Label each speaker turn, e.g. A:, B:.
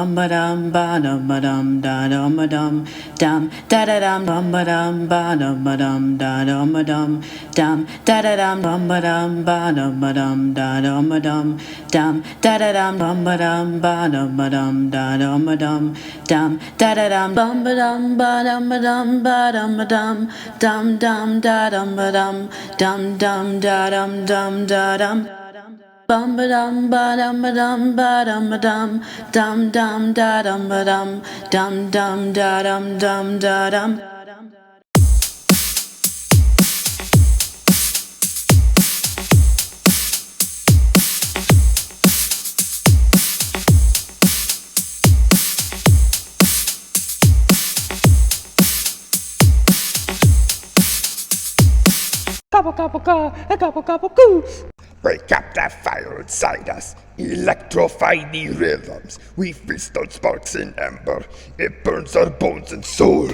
A: bum ba dum ba dum ba dum da dum ba dum dum da da dum bum ba dum ba dum ba dum da dum ba dum dum da da dum bum ba dum ba dum ba dum da dum ba dum dum da da dum bum ba dum ba dum ba dum da dum ba dum dum da da dum bum ba dum ba dum ba dum ba dum ba dum dum dum da dum ba dum dum dum da dum dum da dum bum ba dum ba dum ba dum ba dum ba dum dum dum da dum ba dum dum dum da dum dum da dum.
B: Break up that fire inside us. Electrify the rhythms. We feel those sparks in ember. It burns our bones and soul.